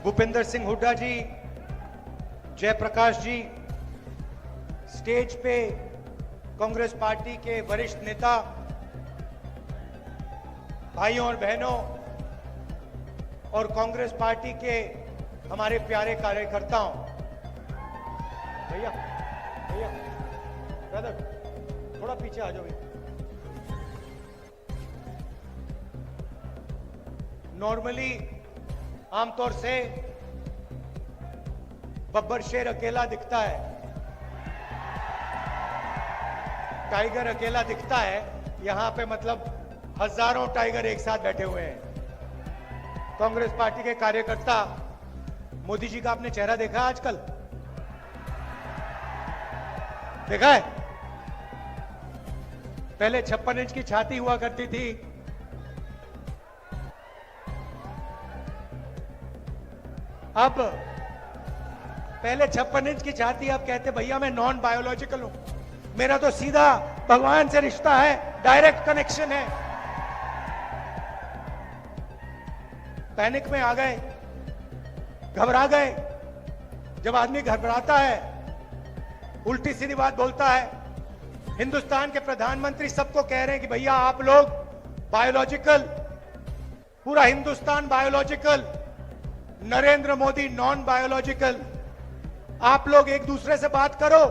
भूपेंद्र सिंह हुड्डा जी, जयप्रकाश जी, stage पे Congress party के वरिष्ठ नेता, भाइयों और बहनों और कांग्रेस पार्टी के हमारे प्यारे कार्यकर्ताओं, भैया भैया ब्रदर थोड़ा पीछे आ जाओ। नॉर्मली आमतौर से बब्बर शेर अकेला दिखता है, टाइगर अकेला दिखता है, यहां पे मतलब हजारों टाइगर एक साथ बैठे हुए हैं। कांग्रेस पार्टी के कार्यकर्ता, मोदी जी का आपने चेहरा देखा आजकल? देखा है? पहले 56 इंच की छाती हुआ करती थी, अब पहले 56 इंच की छाती, अब कहते भैया मैं नॉन बायोलॉजिकल हूं, मेरा तो सीधा भगवान से रिश्ता है, डायरेक्ट कनेक्शन है। पैनिक में आ गए, घबरा गए। जब आदमी घबराता है, उल्टी सीधी बात बोलता है। हिंदुस्तान के प्रधानमंत्री सबको कह रहे हैं कि भैया आप लोग बायोलॉजिकल, पूरा Hindustan biological, Narendra Modi non biological. आप लोग एक दूसरे से बात करो,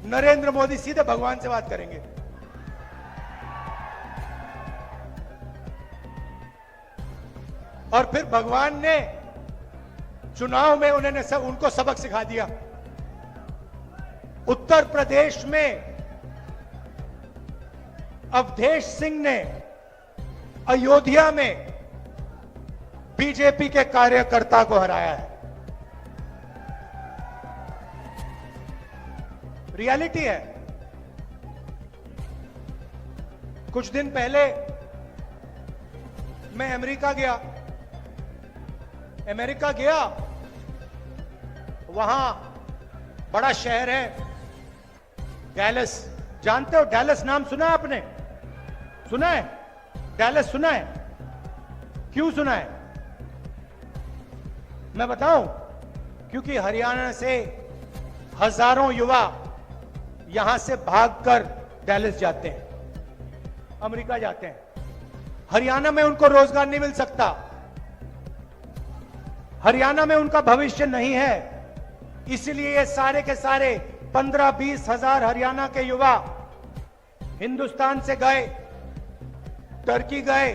नरेंद्र मोदी सीधे भगवान से बात करेंगे। और फिर भगवान ने चुनाव में उनको सबक सिखा दिया। उत्तर प्रदेश में अवधेश सिंह ने अयोध्या में बीजेपी के कार्यकर्ता को हराया है। रियलिटी है। कुछ दिन पहले मैं अमेरिका गया, वहां बड़ा शहर है डैलस। जानते हो डैलस? नाम सुना है आपने? सुना है? डैलस सुना है? क्यों सुना है? मैं बताऊं, क्योंकि हरियाणा से हजारों युवा यहां से भागकर डैलस जाते हैं, अमेरिका जाते हैं। हरियाणा में उनको रोजगार नहीं मिल सकता, हरियाणा में उनका भविष्य नहीं है। इसलिए ये सारे के सारे 15-20 हजार हरियाणा के युवा हिंदुस्तान से गए, टर्की गए,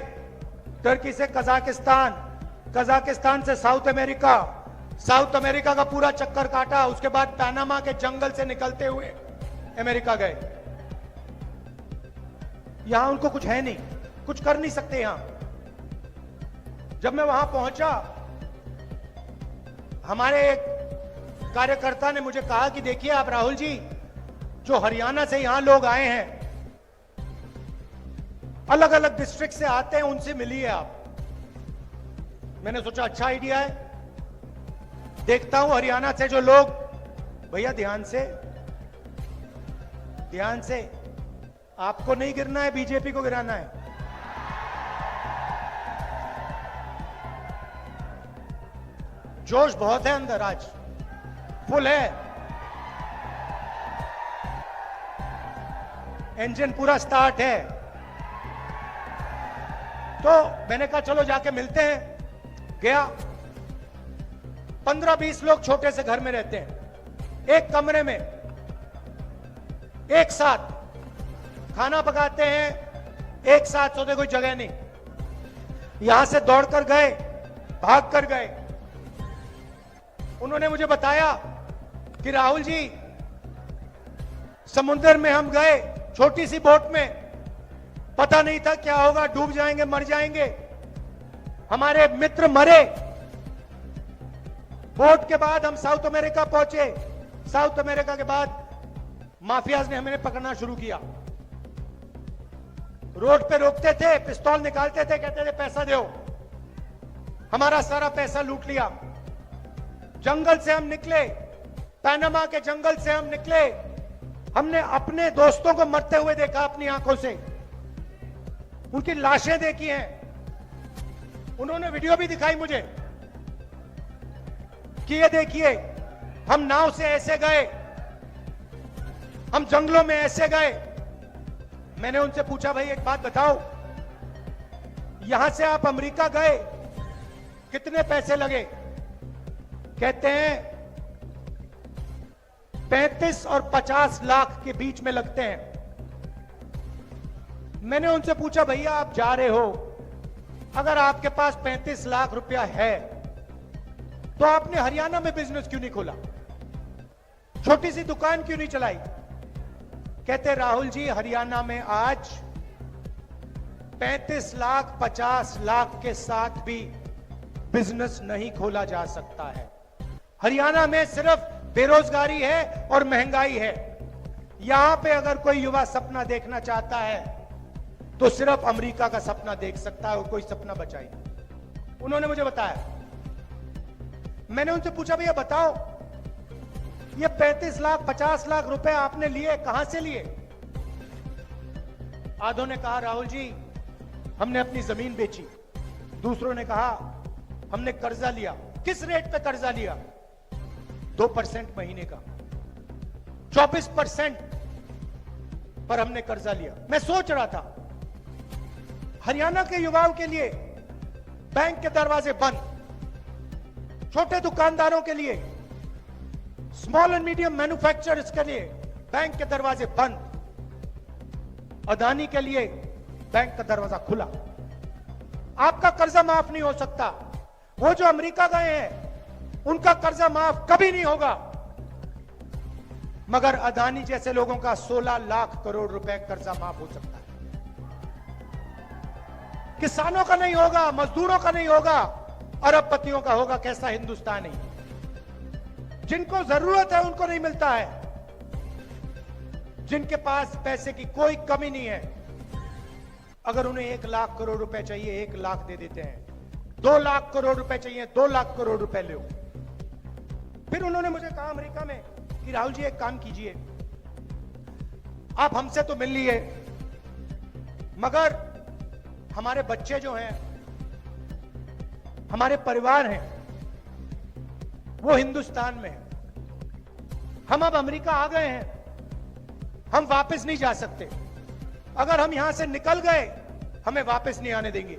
टर्की से कजाकिस्तान, कजाकिस्तान से साउथ अमेरिका, साउथ अमेरिका का पूरा चक्कर काटा, उसके बाद पनामा के जंगल से निकलते हुए अमेरिका गए। यहां उनको कुछ है नहीं, कुछ कर नहीं सकते यहां। जब मैं वहां पहुंचा, हमारे एक कार्यकर्ता ने मुझे कहा कि देखिए आप राहुल जी, जो हरियाणा से यहां लोग आए हैं, अलग अलग डिस्ट्रिक्ट से आते हैं, उनसे मिलिए आप। मैंने सोचा अच्छा आइडिया है, देखता हूं हरियाणा से जो लोग, भैया ध्यान से, आपको नहीं गिरना है, बीजेपी को गिराना है। जोश बहुत है अंदर, आज फुल है, इंजन पूरा स्टार्ट है। तो मैंने कहा चलो जाके मिलते हैं। गया, 15-20 लोग छोटे से घर में रहते हैं, एक कमरे में एक साथ खाना पकाते हैं, एक साथ सोते, कोई जगह नहीं। यहां से दौड़कर गए, भाग कर गए। उन्होंने मुझे बताया कि राहुल जी, समुद्र में हम गए छोटी सी बोट में, पता नहीं था क्या होगा, डूब जाएंगे, मर जाएंगे। हमारे मित्र मरे। बोट के बाद हम साउथ अमेरिका पहुंचे। साउथ अमेरिका के बाद माफियाज ने हमें पकड़ना शुरू किया। रोड पे रोकते थे, पिस्तौल निकालते थे, कहते थे पैसा दो। हमारा सारा पैसा लूट लिया। जंगल से हम निकले, पनामा के जंगल से हम निकले। हमने अपने दोस्तों को मरते हुए देखा अपनी आंखों से, उनकी लाशें देखी हैं, उन्होंने वीडियो भी दिखाई मुझे। कि ये देखिए, हम नाव से ऐसे गए, हम जंगलों में ऐसे गए। मैंने उनसे पूछा, भाई एक बात बताओ, यहां से आप अमेरिका गए, कितने पैसे लगे? कहते हैं 35 और 50 लाख के बीच में लगते हैं। मैंने उनसे पूछा, भैया आप जा रहे हो, अगर आपके पास 35 लाख रुपया है तो आपने हरियाणा में बिजनेस क्यों नहीं खोला? छोटी सी दुकान क्यों नहीं चलाई? कहते राहुल जी, हरियाणा में आज 35 लाख 50 लाख के साथ भी बिजनेस नहीं खोला जा सकता है। हरियाणा में सिर्फ बेरोजगारी है और महंगाई है। यहां पे अगर कोई युवा सपना देखना चाहता है तो सिर्फ अमेरिका का सपना देख सकता है, और कोई सपना बचा ही नहीं। उन्होंने मुझे बताया। मैंने उनसे पूछा, भैया बताओ, ये 35 लाख 50 लाख रुपए आपने लिए, कहां से लिए? आधों ने कहा, राहुल जी हमने अपनी जमीन बेची। दूसरों ने कहा, हमने कर्जा लिया। किस रेट पे कर्जा लिया? 2% महीने का, 24% पर हमने कर्जा लिया। मैं सोच रहा था, हरियाणा के युवाओं के लिए बैंक के दरवाजे बंद, छोटे दुकानदारों के लिए, स्मॉल एंड मीडियम मैन्युफैक्चरर्स के लिए बैंक के दरवाजे बंद, अदानी के लिए बैंक का दरवाजा खुला। आपका कर्जा माफ नहीं हो सकता। वो जो अमेरिका गए हैं उनका कर्जा माफ कभी नहीं होगा, मगर अदानी जैसे लोगों का 16 लाख करोड़ रुपए कर्जा माफ हो सकता है। किसानों का नहीं होगा, मजदूरों का नहीं होगा, अरबपतियों का होगा। कैसा हिंदुस्तान है? जिनको जरूरत है उनको नहीं मिलता है, जिनके पास पैसे की कोई कमी नहीं है, अगर उन्हें 1 लाख करोड़ रुपए चाहिए 1 लाख दे देते हैं, 2 लाख करोड़ रुपए चाहिए 2 लाख करोड़ रुपए लो। फिर उन्होंने मुझे कहा अमेरिका में कि राहुल जी एक काम कीजिए, आप हमसे तो मिल लिए, मगर हमारे बच्चे जो हैं, हमारे परिवार हैं, वो हिंदुस्तान में हैं। हम अब अमेरिका आ गए हैं, हम वापस नहीं जा सकते। अगर हम यहां से निकल गए, हमें वापस नहीं आने देंगे।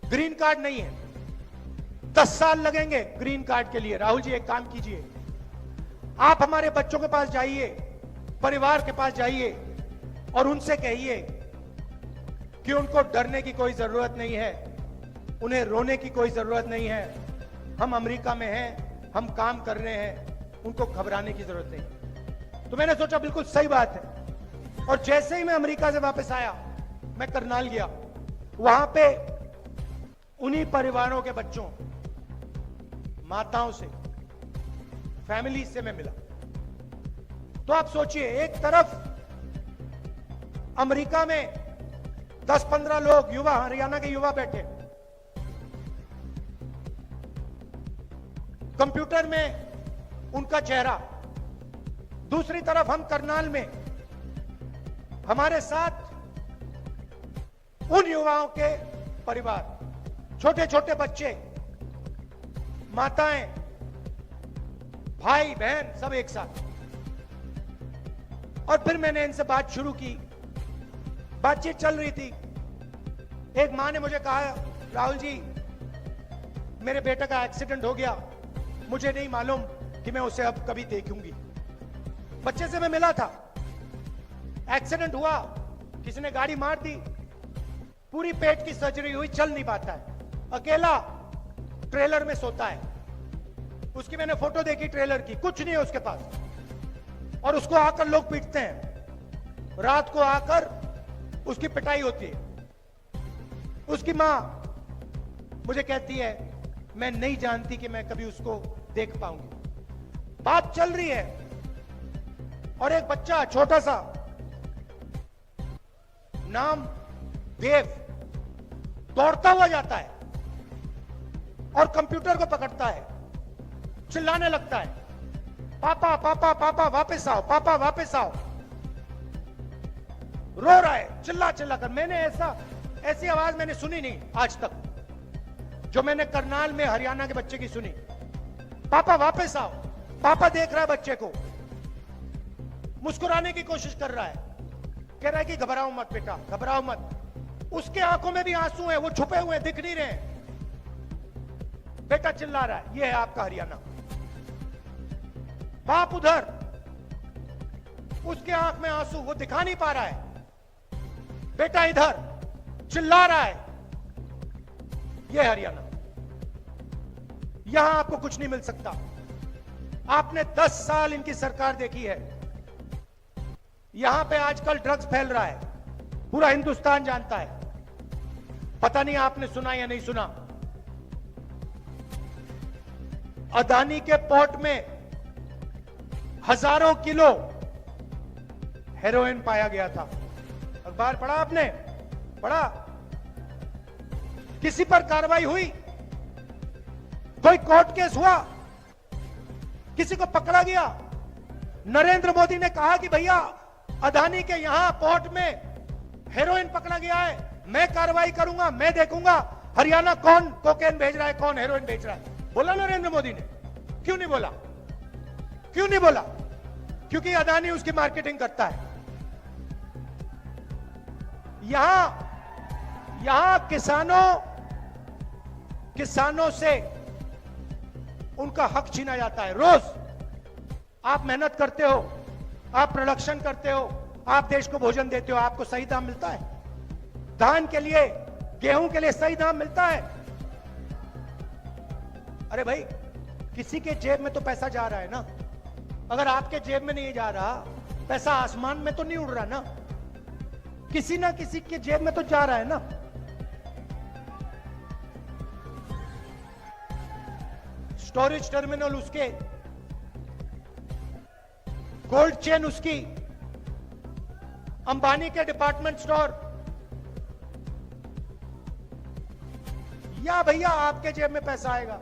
ग्रीन कार्ड नहीं है, 10 साल लगेंगे ग्रीन कार्ड के लिए। राहुल जी एक काम कीजिए, आप हमारे बच्चों के पास जाइए, परिवार के पास जाइए और उनसे कहिए कि उनको डरने की कोई जरूरत नहीं है, उन्हें रोने की कोई जरूरत नहीं है। हम अमेरिका में हैं, हम काम कर रहे हैं, उनको घबराने की जरूरत नहीं। तो मैंने सोचा बिल्कुल सही बात है। और जैसे ही मैं अमेरिका से वापस आया, मैं करनाल गया। वहां पे उन्हीं परिवारों के बच्चों, माताओं से, फैमिली से मैं मिला। तो आप सोचिए, एक तरफ अमेरिका में 10-15 लोग युवा, हरियाणा के युवा बैठे, कंप्यूटर में उनका चेहरा। दूसरी तरफ हम करनाल में, हमारे साथ उन युवाओं के परिवार, छोटे छोटे बच्चे, माताएं, भाई बहन, सब एक साथ। और फिर मैंने इनसे बात शुरू की। बातचीत चल रही थी। एक मां ने मुझे कहा, राहुल जी मेरे बेटे का एक्सीडेंट हो गया, मुझे नहीं मालूम कि मैं उसे अब कभी देखूंगी। बच्चे से मैं मिला था, एक्सीडेंट हुआ, किसी ने गाड़ी मार दी, पूरी पेट की सर्जरी हुई, चल नहीं पाता है, अकेला ट्रेलर में सोता है। उसकी मैंने फोटो देखी ट्रेलर की, कुछ नहीं है उसके पास, और उसको आकर लोग पीटते हैं। रात को आकर उसकी पिटाई होती है। उसकी मां मुझे कहती है, मैं नहीं जानती कि मैं कभी उसको देख पाऊंगी। बात चल रही है और एक बच्चा छोटा सा, नाम देव, दौड़ता हुआ जाता है और कंप्यूटर को पकड़ता है, चिल्लाने लगता है, पापा पापा पापा वापस आओ, पापा वापस आओ। रो रहा है चिल्ला चिल्ला कर। मैंने ऐसी आवाज मैंने सुनी नहीं आज तक, जो मैंने करनाल में हरियाणा के बच्चे की सुनी। पापा वापस आओ। पापा देख रहा है बच्चे को, मुस्कुराने की कोशिश कर रहा है, कह रहा है कि घबराओ मत बेटा, घबराओ मत। उसके आंखों में भी आंसू हैं, वो छुपे हुए दिख नहीं रहे। बेटा चिल्ला रहा है। ये है आपका हरियाणा। बाप उधर, उसके आंख में आंसू, वो दिखा नहीं पा रहा है। बेटा इधर चिल्ला रहा है। यह हरियाणा। यहां आपको कुछ नहीं मिल सकता। आपने 10 साल इनकी सरकार देखी है। यहां पे आजकल ड्रग्स फैल रहा है, पूरा हिंदुस्तान जानता है। पता नहीं आपने सुना या नहीं सुना, अदानी के पोर्ट में हजारों किलो हेरोइन पाया गया था। अखबार पढ़ा आपने? पढ़ा? किसी पर कार्रवाई हुई? कोई कोर्ट केस हुआ? किसी को पकड़ा गया? नरेंद्र मोदी ने कहा कि भैया अदानी के यहां पोर्ट में हेरोइन पकड़ा गया है, मैं कार्रवाई करूंगा, मैं देखूंगा हरियाणा कौन कोकेन भेज रहा है, कौन हेरोइन भेज रहा है। बोला नरेंद्र मोदी ने? क्यों नहीं बोला? क्यों नहीं बोला? क्योंकि अदानी उसकी मार्केटिंग करता है। यहां किसानों से उनका हक छीना जाता है। रोज आप मेहनत करते हो, आप प्रोडक्शन करते हो, आप देश को भोजन देते हो, आपको सही दाम मिलता है? धान के लिए, गेहूं के लिए सही दाम मिलता है? अरे भाई, किसी के जेब में तो पैसा जा रहा है ना। अगर आपके जेब में नहीं जा रहा, पैसा आसमान में तो नहीं उड़ रहा ना, किसी ना किसी के जेब में तो जा रहा है ना। स्टोरेज टर्मिनल उसके, कोल्ड चेन उसकी, अंबानी के डिपार्टमेंट स्टोर, या भैया आपके जेब में पैसा आएगा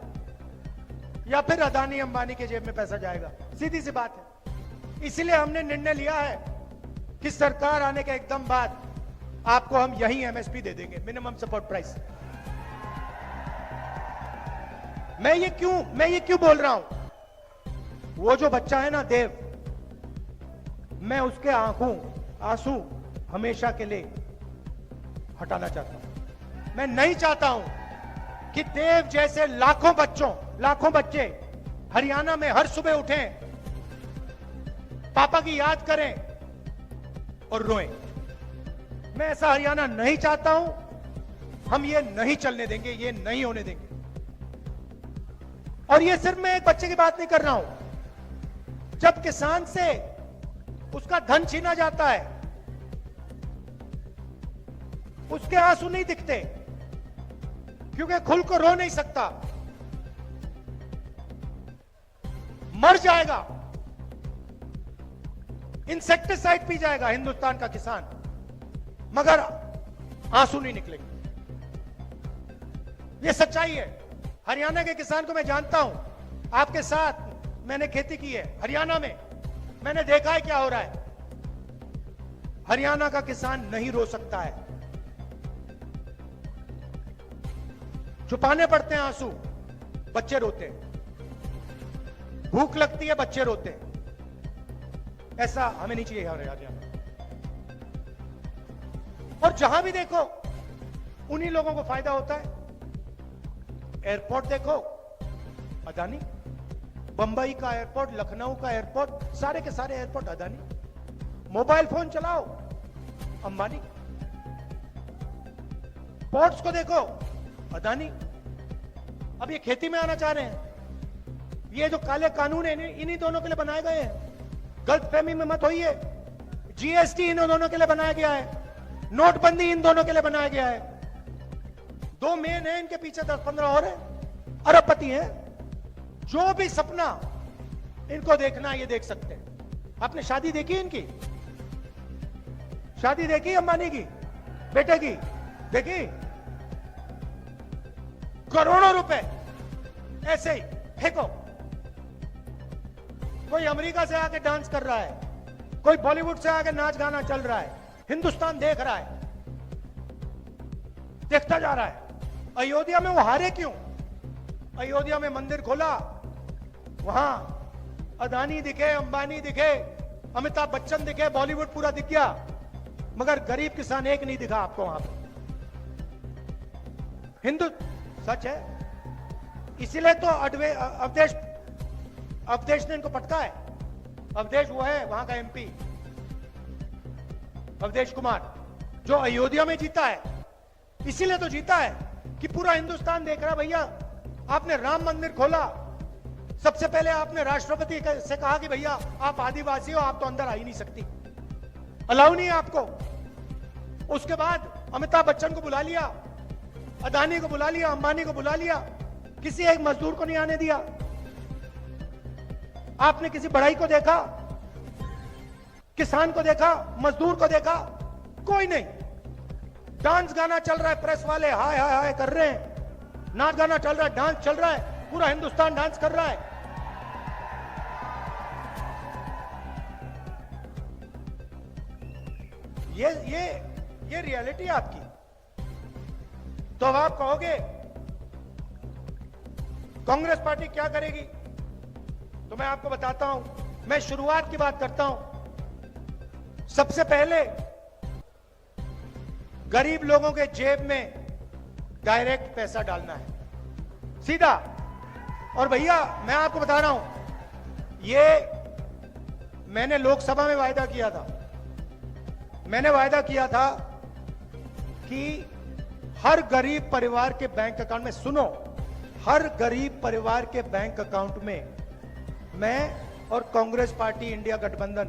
या फिर अदानी अंबानी के जेब में पैसा जाएगा। सीधी सी बात है। इसलिए हमने निर्णय लिया है कि सरकार आने के एकदम बाद आपको हम यही एमएसपी दे देंगे, मिनिमम सपोर्ट प्राइस। मैं ये क्यों बोल रहा हूं? वो जो बच्चा है ना देव, मैं उसके आंसू हमेशा के लिए हटाना चाहता हूं। मैं नहीं चाहता हूं कि देव जैसे लाखों बच्चे हरियाणा में हर सुबह उठें, पापा की याद करें और रोएं। मैं ऐसा हरियाणा नहीं चाहता हूं। हम ये नहीं चलने देंगे, ये नहीं होने देंगे। और ये सिर्फ मैं एक बच्चे की बात नहीं कर रहा हूं। जब किसान से उसका धन छीना जाता है, उसके आंसू नहीं दिखते क्योंकि खुल को रो नहीं सकता, मर जाएगा, इंसेक्टिसाइड पी जाएगा हिंदुस्तान का किसान, मगर आंसू नहीं निकलेंगे। यह सच्चाई है। हरियाणा के किसान को मैं जानता हूं, आपके साथ मैंने खेती की है हरियाणा में, मैंने देखा है क्या हो रहा है। हरियाणा का किसान नहीं रो सकता है, छुपाने पड़ते हैं आंसू, बच्चे रोते हैं, भूख लगती है बच्चे रोते हैं। ऐसा हमें नहीं चाहिए हरियाणा। और जहां भी देखो उन्हीं लोगों को फायदा होता है। एयरपोर्ट देखो अदानी, बंबई का एयरपोर्ट, लखनऊ का एयरपोर्ट, सारे के सारे एयरपोर्ट अदानी। मोबाइल फोन चलाओ अंबानी। पोर्ट्स को देखो अदानी। अब ये खेती में आना चाह रहे हैं। ये जो काले कानून है इन्हीं दोनों के लिए बनाए गए हैं। गलतफहमी में मत होइए। जीएसटी इन दोनों के लिए बनाया गया है, नोटबंदी इन दोनों के लिए बनाया गया है। दो मेन है, इनके पीछे 10-15 और है, अरबपति हैं। जो भी सपना इनको देखना है ये देख सकते हैं। आपने शादी देखी इनकी? शादी देखी अंबानी की बेटे की? देखी? करोड़ों रुपए ऐसे ही फेंको। कोई अमेरिका से आके डांस कर रहा है, कोई बॉलीवुड से आके नाच गाना चल रहा है, हिंदुस्तान देख रहा है, देखता जा रहा है। अयोध्या में वो हारे क्यों? अयोध्या में मंदिर खोला, वहां अदानी दिखे, अंबानी दिखे, अमिताभ बच्चन दिखे, बॉलीवुड पूरा दिख गया, मगर गरीब किसान एक नहीं दिखा आपको वहां पर। हिंदू सच है, इसीलिए तो अवधेश ने इनको पटका है। अवधेश वो है वहां का एमपी, अवधेश कुमार, जो अयोध्या में जीता है। इसीलिए तो जीता है कि पूरा हिंदुस्तान देख रहा, भैया आपने राम मंदिर खोला, सबसे पहले आपने राष्ट्रपति से कहा कि भैया आप आदिवासी हो, आप तो अंदर आ ही नहीं सकती, अलाउ नहीं है आपको। उसके बाद अमिताभ बच्चन को बुला लिया, अदानी को बुला लिया, अंबानी को बुला लिया, किसी एक मजदूर को नहीं आने दिया। आपने किसी बढ़ई को देखा, किसान को देखा, मजदूर को देखा? कोई नहीं। डांस गाना चल रहा है, प्रेस वाले हाय हाय हाय कर रहे हैं, नाच गाना चल रहा है, डांस चल रहा है, पूरा हिंदुस्तान डांस कर रहा है। ये रियलिटी आपकी। तो अब आप कहोगे कांग्रेस पार्टी क्या करेगी, तो मैं आपको बताता हूं। मैं शुरुआत की बात करता हूं। सबसे पहले गरीब लोगों के जेब में डायरेक्ट पैसा डालना है, सीधा। और भैया मैं आपको बता रहा हूं, ये मैंने लोकसभा में वायदा किया था। मैंने वायदा किया था कि हर गरीब परिवार के बैंक अकाउंट में, सुनो, हर गरीब परिवार के बैंक अकाउंट में मैं और कांग्रेस पार्टी इंडिया गठबंधन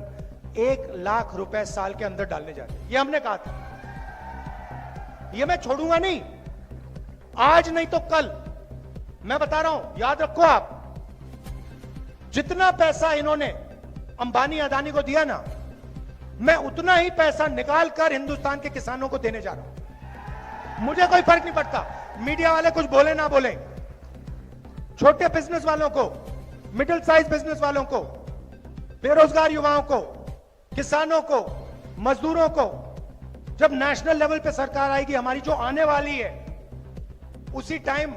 1 लाख रुपए साल के अंदर डालने जा रहे हैं। ये हमने कहा था, ये मैं छोड़ूंगा नहीं, आज नहीं तो कल। मैं बता रहा हूं, याद रखो आप, जितना पैसा इन्होंने अंबानी अदानी को दिया ना, मैं उतना ही पैसा निकाल कर हिंदुस्तान के किसानों को देने जा रहा हूं। मुझे कोई फर्क नहीं पड़ता मीडिया वाले कुछ बोले ना बोले। छोटे बिजनेस वालों को, मिडिल साइज बिजनेस वालों को, बेरोजगार युवाओं को, किसानों को, मजदूरों को, जब नेशनल लेवल पे सरकार आएगी हमारी जो आने वाली है, उसी टाइम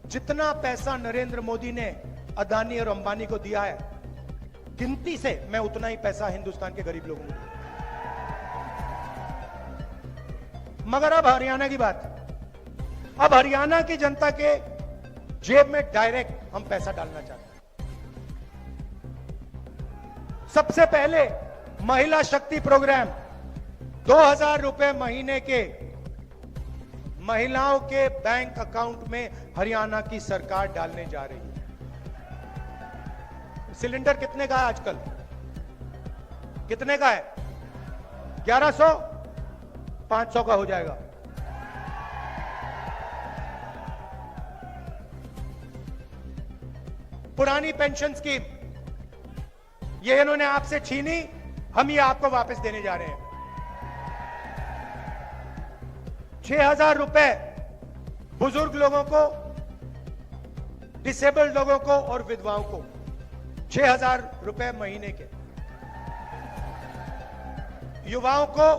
जितना पैसा नरेंद्र मोदी ने अदानी और अंबानी को दिया है, गिनती से मैं उतना ही पैसा हिंदुस्तान के गरीब लोगों को दूंगा। मगर अब हरियाणा की बात, अब हरियाणा की जनता के जेब में डायरेक्ट हम पैसा डालना चाहते हैं। सबसे पहले महिला शक्ति प्रोग्राम, 2000 रुपए महीने के महिलाओं के बैंक अकाउंट में हरियाणा की सरकार डालने जा रही है। सिलेंडर कितने का है आजकल? कितने का है? 1100, 500 का हो जाएगा। पुरानी पेंशन स्कीम, ये इन्होंने आपसे छीनी, हम ये आपको वापस देने जा रहे हैं। 6000 रुपए बुजुर्ग लोगों को, डिसेबल्ड लोगों को और विधवाओं को 6000 रुपए महीने के। युवाओं को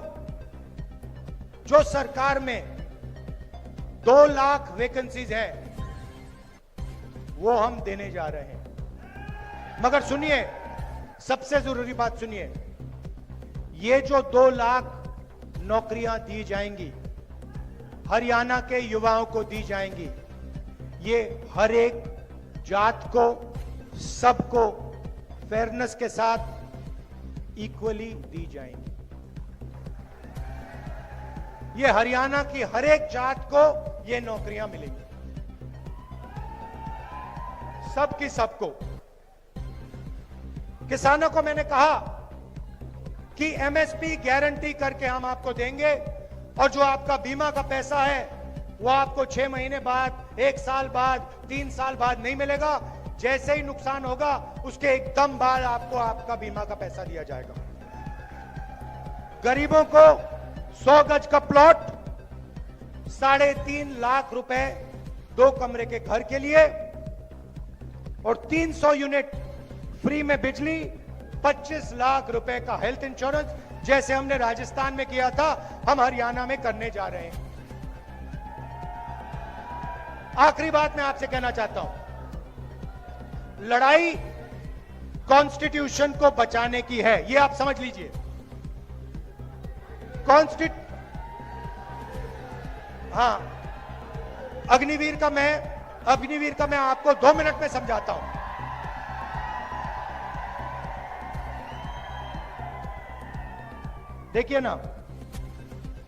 जो सरकार में 2 लाख वैकेंसीज है वो हम देने जा रहे हैं। मगर सुनिए, सबसे जरूरी बात सुनिए, ये जो 2 लाख नौकरियां दी जाएंगी, हरियाणा के युवाओं को दी जाएंगी, ये हर एक जात को, सबको फेयरनेस के साथ इक्वली दी जाएंगी। ये हरियाणा की हर एक जात को ये नौकरियां मिलेंगी, सबकी सबको। किसानों को मैंने कहा कि एमएसपी गारंटी करके हम आपको देंगे, और जो आपका बीमा का पैसा है वो आपको 6 महीने बाद, 1 साल बाद, 3 साल बाद नहीं मिलेगा। जैसे ही नुकसान होगा उसके एकदम बाद आपको आपका बीमा का पैसा दिया जाएगा। गरीबों को 100 गज का प्लॉट, 3.5 लाख रुपए 2 कमरे के घर के लिए, और 300 यूनिट फ्री में बिजली, 25 लाख रुपए का हेल्थ इंश्योरेंस, जैसे हमने राजस्थान में किया था, हम हरियाणा में करने जा रहे हैं। आखिरी बात मैं आपसे कहना चाहता हूं, लड़ाई कॉन्स्टिट्यूशन को बचाने की है, ये आप समझ लीजिए। हाँ, अग्निवीर का मैं आपको 2 मिनट में समझाता हूं। देखिए ना,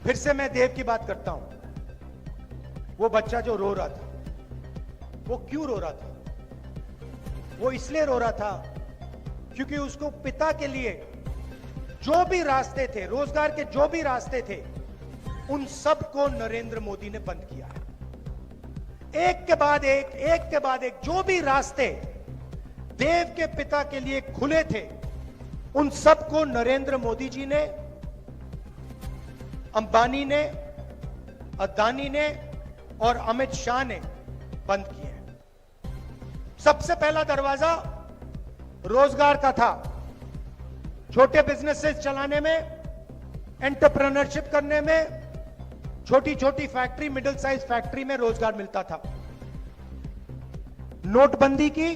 फिर से मैं देव की बात करता हूं। वो बच्चा जो रो रहा था, वो क्यों रो रहा था? वो इसलिए रो रहा था क्योंकि उसको पिता के लिए जो भी रास्ते थे, रोजगार के जो भी रास्ते थे, उन सब को नरेंद्र मोदी ने बंद किया है। एक के बाद एक जो भी रास्ते देव के पिता के लिए खुले थे, उन सब को नरेंद्र मोदी जी ने, अंबानी ने, अदानी ने और अमित शाह ने बंद किए। सबसे पहला दरवाजा रोजगार का था। छोटे बिजनेसेस चलाने में, एंटरप्रेन्योरशिप करने में, छोटी छोटी फैक्ट्री, मिडिल साइज फैक्ट्री में रोजगार मिलता था। नोटबंदी की,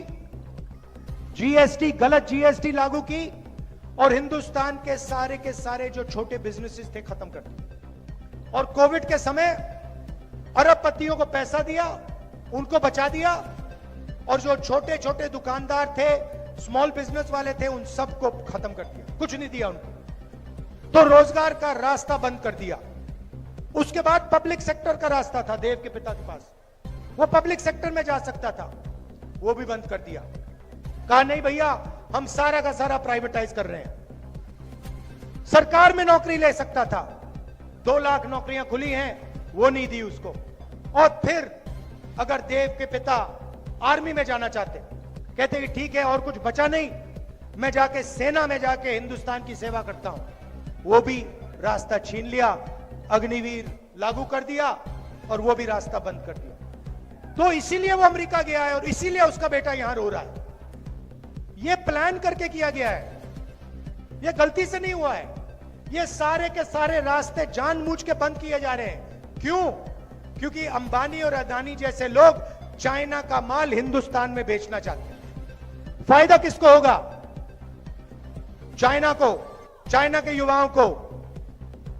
जीएसटी, गलत जीएसटी लागू की और हिंदुस्तान के सारे जो छोटे बिजनेसेस थे खत्म कर दिए। और कोविड के समय अरबपतियों को पैसा दिया, उनको बचा दिया, और जो छोटे छोटे दुकानदार थे, स्मॉल बिजनेस वाले थे, उन सबको खत्म कर दिया, कुछ नहीं दिया उनको। तो रोजगार का रास्ता बंद कर दिया। उसके बाद पब्लिक सेक्टर का रास्ता था देव के पिता के पास, वो पब्लिक सेक्टर में जा सकता था, वो भी बंद कर दिया। कहा नहीं भैया, हम सारा का सारा प्राइवेटाइज कर रहे हैं। सरकार में नौकरी ले सकता था, 2 लाख नौकरियां खुली हैं, वो नहीं दी उसको। और फिर अगर देव के पिता आर्मी में जाना चाहते, कहते कि ठीक है और कुछ बचा नहीं, मैं जाके सेना में जाके हिंदुस्तान की सेवा करता हूं, वो भी रास्ता छीन लिया, अग्निवीर लागू कर दिया और वो भी रास्ता बंद कर दिया। तो इसीलिए वो अमेरिका गया है और इसीलिए उसका बेटा यहां रो रहा है। ये प्लान करके किया गया है, ये गलती से नहीं हुआ है। ये सारे के सारे रास्ते जानबूझ के बंद किए जा रहे हैं। क्यों? क्योंकि अंबानी और अदानी जैसे लोग चाइना का माल हिंदुस्तान में बेचना चाहते हैं। फायदा किसको होगा? चाइना को, चाइना के युवाओं को,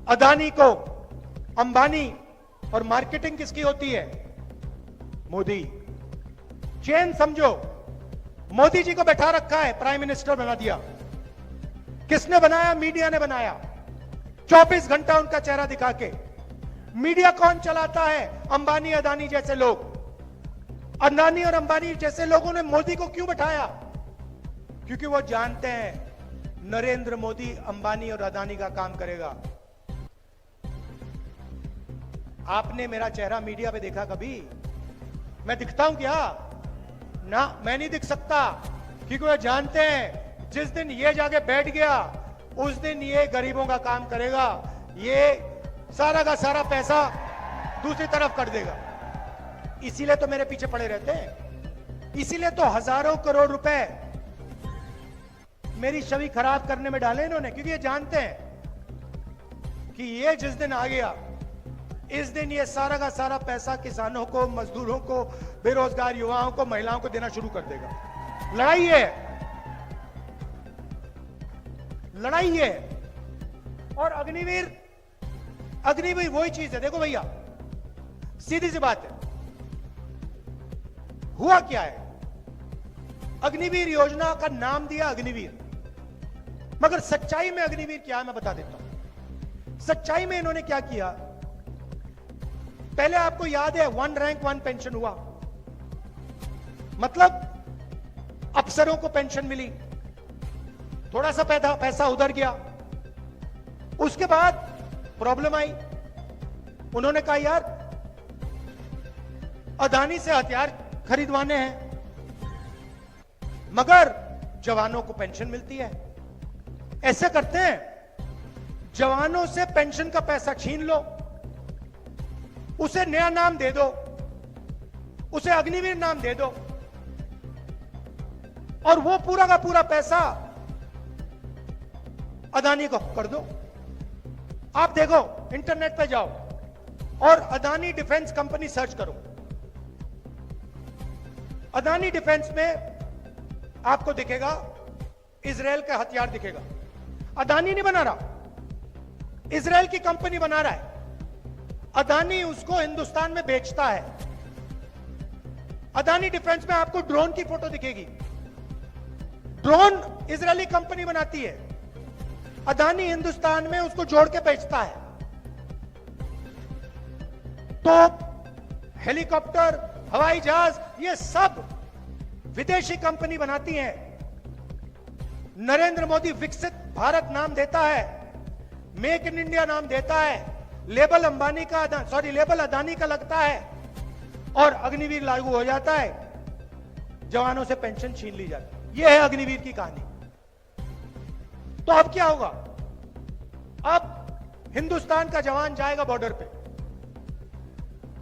अदानी को, अंबानी। और मार्केटिंग किसकी होती है? मोदी। चेन समझो, मोदी जी को बैठा रखा है, प्राइम मिनिस्टर बना दिया। किसने बनाया? मीडिया ने बनाया। 24 घंटा उनका चेहरा दिखा के। मीडिया कौन चलाता है? अंबानी अदानी जैसे लोग। अदानी और अंबानी जैसे लोगों ने मोदी को क्यों बैठाया? क्योंकि वो जानते हैं नरेंद्र मोदी अंबानी और अदानी का काम करेगा। आपने मेरा चेहरा मीडिया पे देखा कभी? मैं दिखता हूं क्या? ना, मैं नहीं दिख सकता, क्योंकि वो जानते हैं जिस दिन ये जाके बैठ गया उस दिन ये गरीबों का काम करेगा, ये सारा का सारा पैसा दूसरी तरफ कर देगा। इसीलिए तो मेरे पीछे पड़े रहते हैं। इसीलिए तो हजारों करोड़ रुपए मेरी छवि खराब करने में डाले इन्होंने, क्योंकि ये जानते हैं कि ये जिस दिन आ गया, इस दिन ये सारा का सारा पैसा किसानों को, मजदूरों को, बेरोजगार युवाओं को, महिलाओं को देना शुरू कर देगा। लड़ाई है, लड़ाई है। और अग्निवीर वही चीज है। देखो भैया, सीधी सी बात है, हुआ क्या है? अग्निवीर योजना का नाम दिया अग्निवीर, मगर सच्चाई में अग्निवीर क्या है मैं बता देता हूं। सच्चाई में इन्होंने क्या किया? पहले आपको याद है 1 रैंक 1 पेंशन हुआ, मतलब अफसरों को पेंशन मिली, थोड़ा सा पैसा उधर गया। उसके बाद प्रॉब्लम आई, उन्होंने कहा यार अदानी से हथियार खरीदवाने हैं मगर जवानों को पेंशन मिलती है। ऐसे करते हैं, जवानों से पेंशन का पैसा छीन लो, उसे नया नाम दे दो, उसे अग्निवीर नाम दे दो, और वो पूरा का पूरा पैसा अदानी को कर दो। आप देखो, इंटरनेट पे जाओ और अदानी डिफेंस कंपनी सर्च करो। अदानी डिफेंस में आपको दिखेगा इजराइल का हथियार दिखेगा। अदानी नहीं बना रहा, इजराइल की कंपनी बना रहा है। अदानी उसको हिंदुस्तान में बेचता है। अदानी डिफेंस में आपको ड्रोन की फोटो दिखेगी। ड्रोन इजरायली कंपनी बनाती है, अदानी हिंदुस्तान में उसको जोड़ के बेचता है। तो हेलीकॉप्टर, हवाई जहाज, ये सब विदेशी कंपनी बनाती है। नरेंद्र मोदी विकसित भारत नाम देता है, मेक इन इंडिया नाम देता है, लेबल अंबानी का, लेबल अदानी का लगता है, और अग्निवीर लागू हो जाता है, जवानों से पेंशन छीन ली जाती है। यह है अग्निवीर की कहानी। तो अब क्या होगा? अब हिंदुस्तान का जवान जाएगा बॉर्डर पे,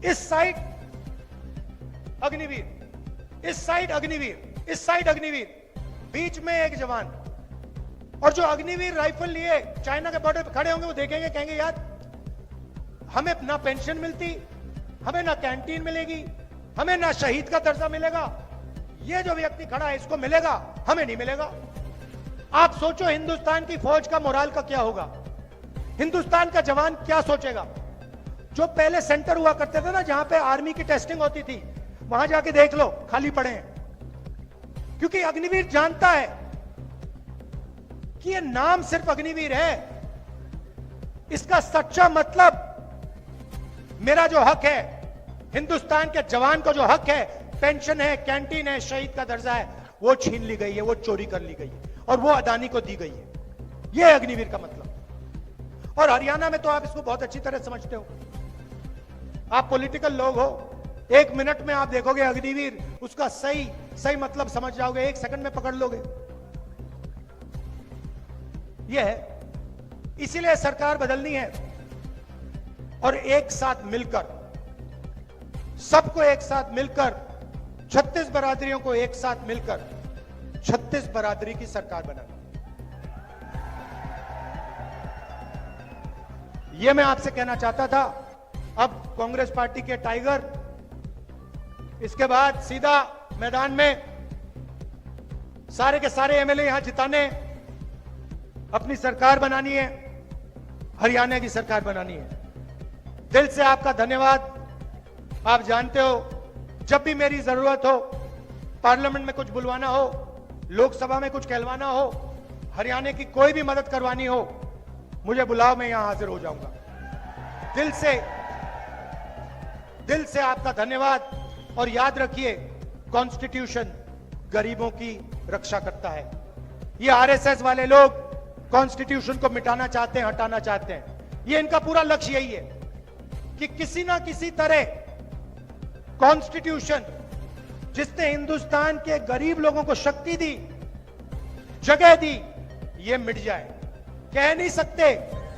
इस साइड अग्निवीर, इस साइड अग्निवीर, इस साइड अग्निवीर, बीच में एक जवान। और जो अग्निवीर राइफल लिए चाइना के बॉर्डर पे खड़े होंगे, वो देखेंगे, कहेंगे यार हमें ना पेंशन मिलती, हमें ना कैंटीन मिलेगी, हमें ना शहीद का दर्जा मिलेगा, ये जो व्यक्ति खड़ा है इसको मिलेगा, हमें नहीं मिलेगा। आप सोचो हिंदुस्तान की फौज का मोराल का क्या होगा, हिंदुस्तान का जवान क्या सोचेगा। जो पहले सेंटर हुआ करते थे ना, जहां पे आर्मी की टेस्टिंग होती थी, वहां जाके देख लो, खाली पड़े हैं। क्योंकि अग्निवीर जानता है कि ये नाम सिर्फ अग्निवीर है, इसका सच्चा मतलब मेरा जो हक है, हिंदुस्तान के जवान को जो हक है, पेंशन है, कैंटीन है, शहीद का दर्जा है, वो छीन ली गई है, वो चोरी कर ली गई है, और वो अदानी को दी गई है। यह है अग्निवीर का मतलब। और हरियाणा में तो आप इसको बहुत अच्छी तरह समझते हो, आप पॉलिटिकल लोग हो, 1 मिनट में आप देखोगे अग्निवीर, उसका सही मतलब समझ जाओगे, 1 सेकंड में पकड़ लोगे। यह है, इसीलिए सरकार बदलनी है, और एक साथ मिलकर, सबको एक साथ मिलकर, 36 बरादरियों को एक साथ मिलकर 36 बरादरी की सरकार बनानी। यह मैं आपसे कहना चाहता था। अब कांग्रेस पार्टी के टाइगर, इसके बाद सीधा मैदान में सारे के सारे एमएलए यहां जिताने, अपनी सरकार बनानी है, हरियाणा की सरकार बनानी है। दिल से आपका धन्यवाद। आप जानते हो, जब भी मेरी जरूरत हो, पार्लियामेंट में कुछ बुलवाना हो, लोकसभा में कुछ कहलवाना हो, हरियाणा की कोई भी मदद करवानी हो, मुझे बुलाओ, मैं यहां हाजिर हो जाऊंगा। दिल से आपका धन्यवाद। और याद रखिए, कॉन्स्टिट्यूशन गरीबों की रक्षा करता है। ये आरएसएस वाले लोग कॉन्स्टिट्यूशन को मिटाना चाहते हैं, हटाना चाहते हैं। ये इनका पूरा लक्ष्य यही है कि किसी ना किसी तरह कॉन्स्टिट्यूशन, जिसने हिंदुस्तान के गरीब लोगों को शक्ति दी, जगह दी, ये मिट जाए। कह नहीं सकते,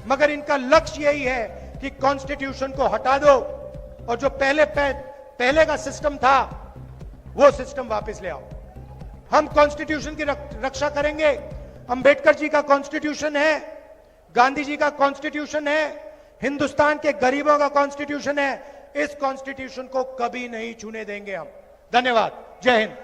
मगर इनका लक्ष्य यही है कि कॉन्स्टिट्यूशन को हटा दो, और जो पहले का सिस्टम था, वो सिस्टम वापस ले आओ। हम कॉन्स्टिट्यूशन की रक्षा करेंगे। अंबेडकर जी का कॉन्स्टिट्यूशन है, गांधी जी का कॉन्स्टिट्यूशन है, हिंदुस्तान के गरीबों का कॉन्स्टिट्यूशन है। इस कॉन्स्टिट्यूशन को कभी नहीं छूने देंगे हम। धन्यवाद। जय हिंद।